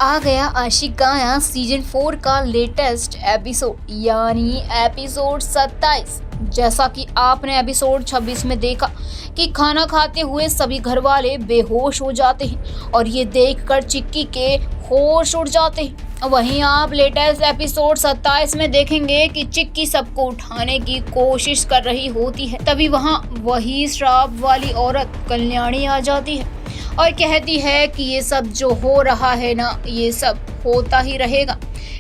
आ गया आशिकाना सीजन 4 का latest episode यानी एपिसोड 27। जैसा कि आपने एपिसोड 26 में देखा कि खाना खाते हुए सभी घर वाले बेहोश हो जाते हैं और ये देखकर चिक्की के होश उड़ जाते हैं। वहीं आप लेटेस्ट एपिसोड 27 में देखेंगे कि चिक्की सबको उठाने की कोशिश कर रही होती है। तभी वहाँ वही श्राप वाली औरत कल्याणी आ जाती है और कहती है कि ये सब जो हो रहा है ना, ये सब होता ही रहेगा।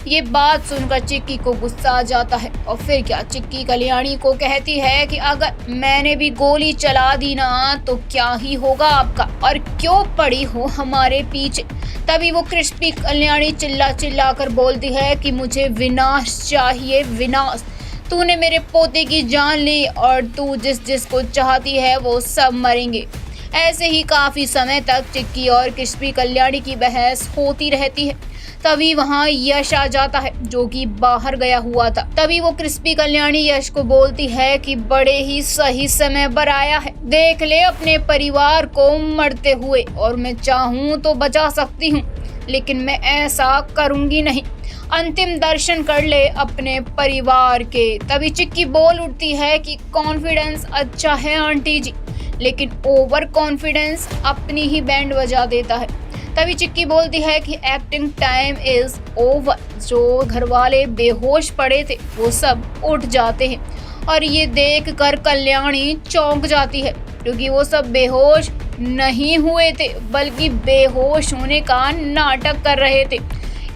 ये बात सुनकर चिक्की को गुस्सा आ जाता है और फिर क्या, चिक्की कल्याणी को कहती है कि अगर मैंने भी गोली चला दी ना तो क्या ही होगा आपका, और क्यों पड़ी हो हमारे पीछे। तभी वो क्रिस्पी कल्याणी चिल्ला चिल्ला कर बोलती है कि मुझे विनाश चाहिए, विनाश। तूने मेरे पोते की जान ली और तू जिस जिसको चाहती है वो सब मरेंगे। ऐसे ही काफ़ी समय तक चिक्की और क्रिस्पी कल्याणी की बहस होती रहती है। तभी वहाँ यश आ जाता है जो कि बाहर गया हुआ था। तभी वो क्रिस्पी कल्याणी यश को बोलती है कि बड़े ही सही समय पर आया है, देख ले अपने परिवार को मरते हुए, और मैं चाहूँ तो बचा सकती हूँ लेकिन मैं ऐसा करूँगी नहीं। अंतिम दर्शन कर ले अपने परिवार के। तभी चिक्की बोल उठती है कि कॉन्फिडेंस अच्छा है आंटी जी, लेकिन ओवर कॉन्फिडेंस अपनी ही बैंड बजा देता है। तभी चिक्की बोलती है कि एक्टिंग टाइम इज ओवर। जो घर वाले बेहोश पड़े थे वो सब उठ जाते हैं और ये देख कर कल्याणी चौंक जाती है क्योंकि वो सब बेहोश नहीं हुए थे बल्कि बेहोश होने का नाटक कर रहे थे,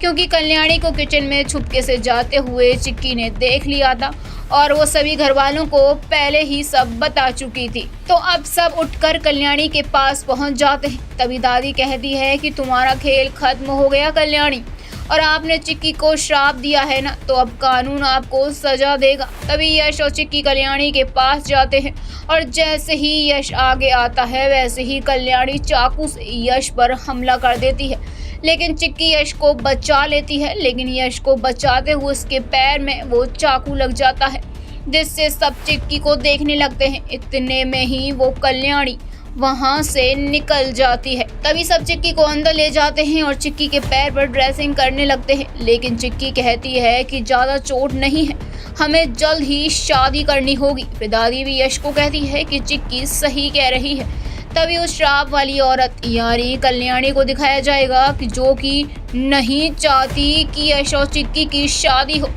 क्योंकि कल्याणी को किचन में छुपके से जाते हुए चिक्की ने देख लिया था और वो सभी घर वालों को पहले ही सब बता चुकी थी। तो अब सब उठकर कल्याणी के पास पहुंच जाते हैं। तभी दादी कहती है कि तुम्हारा खेल खत्म हो गया कल्याणी, और आपने चिक्की को श्राप दिया है ना, तो अब कानून आपको सजा देगा। तभी यश और चिक्की कल्याणी के पास जाते हैं और जैसे ही यश आगे आता है वैसे ही कल्याणी चाकू से यश पर हमला कर देती है, लेकिन चिक्की यश को बचा लेती है। लेकिन यश को बचाते हुए उसके पैर में वो चाकू लग जाता है, जिससे सब चिक्की को देखने लगते हैं। इतने में ही वो कल्याणी वहां से निकल जाती है। तभी सब चिक्की को अंदर ले जाते हैं और चिक्की के पैर पर ड्रेसिंग करने लगते हैं, लेकिन चिक्की कहती है कि ज़्यादा चोट नहीं है, हमें जल्द ही शादी करनी होगी। फिर दादी भी यश को कहती है कि चिक्की सही कह रही है। तभी उस श्राप वाली औरत यानी कल्याणी को दिखाया जाएगा कि जो कि नहीं चाहती कि यश और चिक्की की शादी हो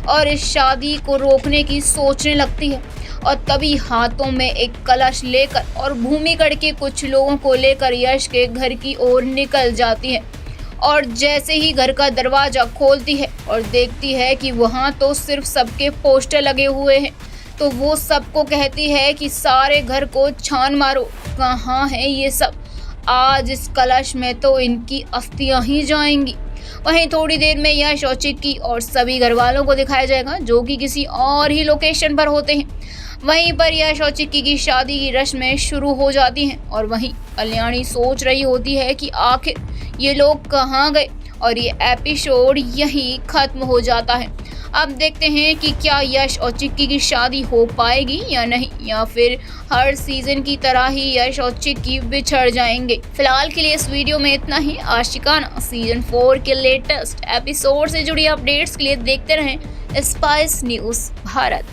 और इस शादी को रोकने की सोचने लगती है। और तभी हाथों में एक कलश लेकर और भूमिगढ़ के कुछ लोगों को लेकर यश के घर की ओर निकल जाती है, और जैसे ही घर का दरवाज़ा खोलती है और देखती है कि वहाँ तो सिर्फ सबके पोस्टर लगे हुए हैं, तो वो सबको कहती है कि सारे घर को छान मारो, कहाँ है ये सब, आज इस कलश में तो इनकी अस्थियां ही जाएंगी। वहीं थोड़ी देर में यश और चिक्की और सभी घर वालों को दिखाया जाएगा जो कि किसी और ही लोकेशन पर होते हैं। वहीं पर यश और चिक्की की शादी की रस्में शुरू हो जाती हैं और वहीं कल्याणी सोच रही होती है कि आखिर ये लोग कहाँ गए, और ये एपिसोड यहीं खत्म हो जाता है। अब देखते हैं कि क्या यश और चिक्की की शादी हो पाएगी या नहीं, या फिर हर सीजन की तरह ही यश और चिक्की बिछड़ जाएंगे। फिलहाल के लिए इस वीडियो में इतना ही। आशिकाना सीजन 4 के लेटेस्ट एपिसोड से जुड़ी अपडेट्स के लिए देखते रहें स्पाइस न्यूज़ भारत।